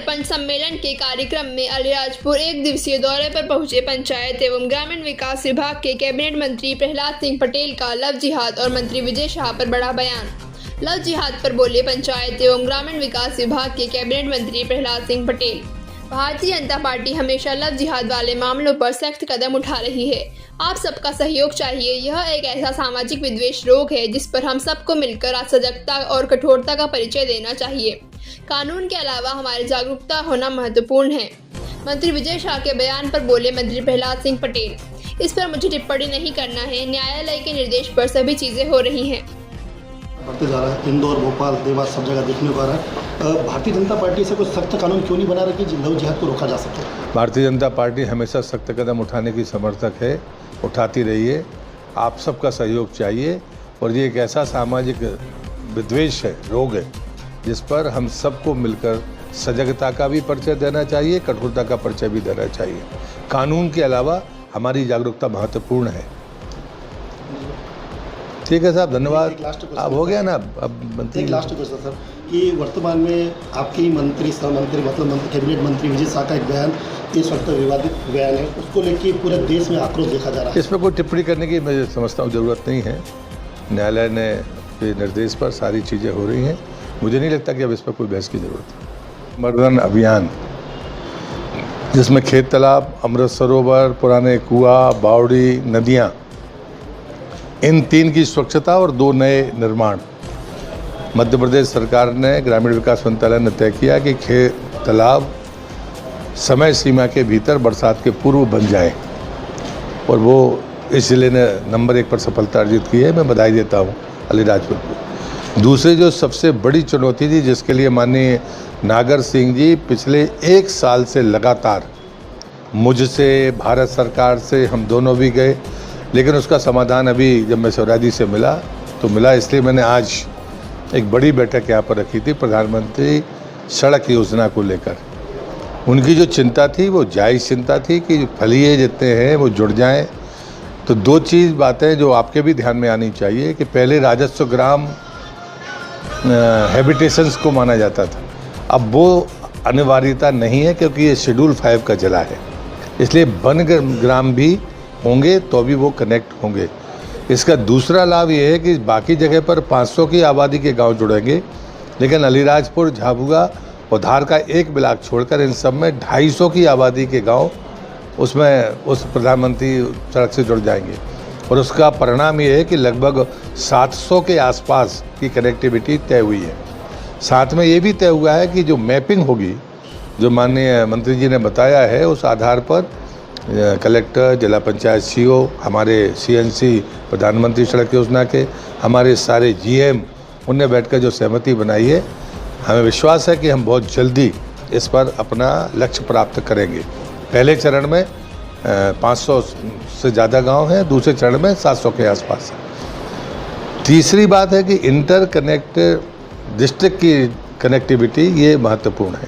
सरपंच सम्मेलन के कार्यक्रम में अलीराजपुर एक दिवसीय दौरे पर पहुंचे पंचायत एवं ग्रामीण विकास विभाग के कैबिनेट मंत्री प्रहलाद सिंह पटेल का लव जिहाद और मंत्री विजय शाह पर बड़ा बयान। लव जिहाद पर बोले पंचायत एवं ग्रामीण विकास विभाग के कैबिनेट मंत्री प्रहलाद सिंह पटेल। भारतीय जनता पार्टी हमेशा लव जिहाद वाले मामलों पर सख्त कदम उठा रही है। आप सबका सहयोग चाहिए। यह एक ऐसा सामाजिक विद्वेष रोग है जिस पर हम सबको मिलकर सजगता और कठोरता का परिचय देना चाहिए। कानून के अलावा हमारी जागरूकता होना महत्वपूर्ण है। मंत्री विजय शाह के बयान पर बोले मंत्री प्रहलाद सिंह पटेल। इस पर मुझे टिप्पणी नहीं करना है। न्यायालय के निर्देश पर सभी चीजें हो रही हैं। बढ़ते जा रहा है। इंदौर, भोपाल, देवास सब जगह देखने को आ रहा है। भारतीय जनता पार्टी से कोई सख्त कानून क्यों नहीं बना रहा कि लव जिहाद को रोका जा सके? भारतीय जनता पार्टी हमेशा सख्त कदम उठाने की समर्थक है, उठाती रही है। आप सबका सहयोग चाहिए और ये एक ऐसा सामाजिक विद्वेष है, रोग है, जिस पर हम सबको मिलकर सजगता का भी परिचय देना चाहिए, कठोरता का परिचय भी देना चाहिए। कानून के अलावा हमारी जागरूकता महत्वपूर्ण है। ठीक है साहब, धन्यवाद। अब हो गया ना। अब एक लास्ट क्वेश्चन सर कि वर्तमान में आपकी मंत्री, सहमंत्री मतलब कैबिनेट मंत्री विजय शाह का एक बयान इस वक्त विवादित बयान है, उसको लेकर पूरे देश में आक्रोश देखा जा रहा है। इसमें कोई टिप्पणी करने की मैं समझता हूँ ज़रूरत नहीं है। न्यायालय ने के निर्देश पर सारी चीज़ें हो रही हैं। मुझे नहीं लगता कि अब इस पर कोई बहस की ज़रूरत है। मर्दन अभियान जिसमें खेत तालाब, अमृत सरोवर, पुराने कुआं, बावड़ी, नदियाँ, इन 3 की स्वच्छता और 2 नए निर्माण। मध्य प्रदेश सरकार ने, ग्रामीण विकास मंत्रालय ने तय किया कि खेत तालाब समय सीमा के भीतर बरसात के पूर्व बन जाए और वो इस जिले ने नंबर 1 पर सफलता अर्जित की है। मैं बधाई देता हूँ अलीराजपुर को। दूसरी जो सबसे बड़ी चुनौती थी, जिसके लिए माननीय नागर सिंह जी पिछले 1 साल से लगातार मुझसे, भारत सरकार से हम दोनों भी गए, लेकिन उसका समाधान अभी जब मैं शिवराज जी से मिला तो मिला। इसलिए मैंने आज एक बड़ी बैठक यहाँ पर रखी थी प्रधानमंत्री सड़क योजना को लेकर। उनकी जो चिंता थी वो जायज़ चिंता थी कि फलिए जितने हैं वो जुड़ जाएं। तो 2 चीज़ बातें जो आपके भी ध्यान में आनी चाहिए कि पहले राजस्व ग्राम हैबिटेशंस को माना जाता था, अब वो अनिवार्यता नहीं है क्योंकि ये शेड्यूल 5 का जिला है। इसलिए वन ग्राम भी होंगे तो भी वो कनेक्ट होंगे। इसका दूसरा लाभ ये है कि बाकी जगह पर 500 की आबादी के गांव जुड़ेंगे, लेकिन अलीराजपुर, झाबुआ और धार का एक ब्लॉक छोड़कर इन सब में 250 की आबादी के गांव उसमें उस प्रधानमंत्री सड़क से जुड़ जाएंगे। और उसका परिणाम ये है कि लगभग 700 के आसपास की कनेक्टिविटी तय हुई है। साथ में ये भी तय हुआ है कि जो मैपिंग होगी, जो माननीय मंत्री जी ने बताया है, उस आधार पर कलेक्टर, जिला पंचायत सीओ, हमारे सीएनसी प्रधानमंत्री सड़क योजना के, हमारे सारे जीएम, उनने बैठकर जो सहमति बनाई है, हमें विश्वास है कि हम बहुत जल्दी इस पर अपना लक्ष्य प्राप्त करेंगे। पहले चरण में 500 से ज़्यादा गांव हैं, दूसरे चरण में 700 के आसपास। तीसरी बात है कि इंटर कनेक्ट डिस्ट्रिक्ट की कनेक्टिविटी ये महत्वपूर्ण है।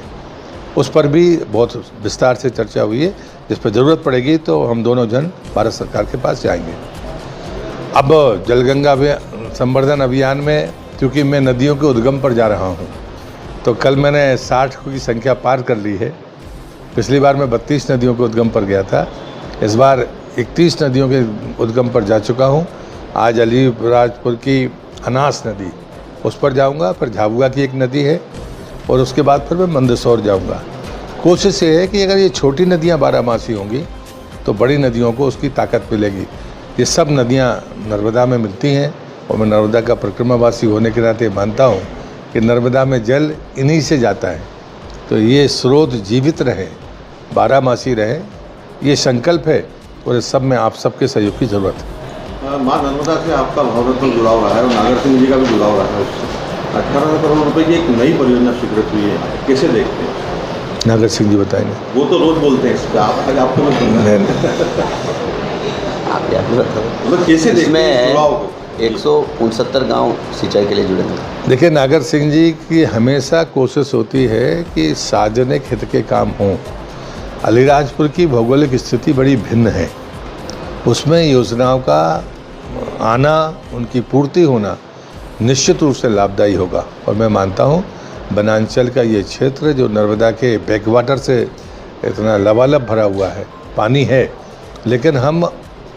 उस पर भी बहुत विस्तार से चर्चा हुई है। जिस पर ज़रूरत पड़ेगी तो हम दोनों जन भारत सरकार के पास जाएंगे। अब जलगंगा संवर्धन अभियान में क्योंकि मैं नदियों के उद्गम पर जा रहा हूँ, तो कल मैंने 60 की संख्या पार कर ली है। पिछली बार मैं 32 नदियों के उद्गम पर गया था, इस बार 31 नदियों के उद्गम पर जा चुका हूँ। आज अलीराजपुर की अनास नदी, उस पर जाऊँगा। फिर झाबुआ की एक नदी है और उसके बाद फिर मैं मंदसौर जाऊँगा। कोशिश ये है कि अगर ये छोटी नदियाँ 12 मासी होंगी तो बड़ी नदियों को उसकी ताकत मिलेगी। ये सब नदियाँ नर्मदा में मिलती हैं और मैं नर्मदा का परिक्रमावासी होने के नाते मानता हूँ कि नर्मदा में जल इन्हीं से जाता है। तो ये स्रोत जीवित रहे, 12 मासी रहे, ये संकल्प है और इस सब में आप सबके सहयोग की ज़रूरत है। माँ नर्मदा से आपका भावनात्मक जुड़ाव रहा है और नागर सिंह जी का भी जुड़ाव रहा है। 18 करोड़ रुपए की एक नई परियोजना स्वीकृत हुई है, कैसे देखते हैं? नागर सिंह जी बताएंगे। वो तो रोज बोलते हैं इस पर, आपको मैं मतलब कैसे देखते हैं जुड़ाव को? 169 गांव सिंचाई के लिए जुड़े हैं। देखिए, नागर सिंह जी की हमेशा कोशिश होती है कि सार्वजनिक हित के काम हों। अलीराजपुर की भौगोलिक स्थिति बड़ी भिन्न है, उसमें योजनाओं का आना, उनकी पूर्ति होना निश्चित रूप से लाभदायी होगा। और मैं मानता हूँ वनांचल का ये क्षेत्र जो नर्मदा के बैकवाटर से इतना लबालब भरा हुआ है, पानी है, लेकिन हम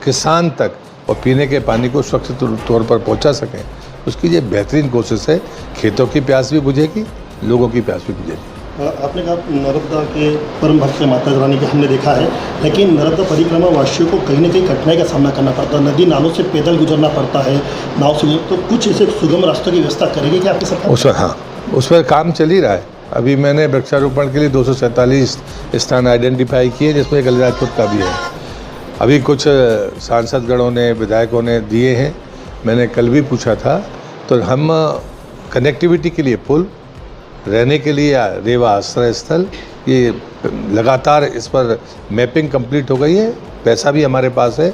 किसान तक और पीने के पानी को सुरक्षित तौर पर पहुंचा सकें, उसकी ये बेहतरीन कोशिश है। खेतों की प्यास भी बुझेगी, लोगों की प्यास भी बुझेगी। आपने कहा नर्मदा के परम भक्त से माता रानी के हमने देखा है, लेकिन नर्मदा परिक्रमा वासियों को कहीं ना कहीं कठिनाई का सामना करना पड़ता है। नदी नालों से पैदल गुजरना पड़ता है, नाव से, तो कुछ ऐसे सुगम रास्तों की व्यवस्था करेगी क्या आपकी सरकार? उस पर हाँ, उस पर काम चल ही रहा है। अभी मैंने वृक्षारोपण के लिए 247 स्थान आइडेंटिफाई किए, जिसमें एक अलीराजपुर का भी है। अभी कुछ सांसदगणों ने, विधायकों ने दिए हैं, मैंने कल भी पूछा था। तो हम कनेक्टिविटी के लिए पुल, रहने के लिए रेवा आश्रय स्थल, ये लगातार इस पर मैपिंग कंप्लीट हो गई है, पैसा भी हमारे पास है।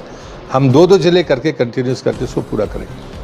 हम 2-2 जिले करके कंटिन्यूस करके इसको पूरा करेंगे।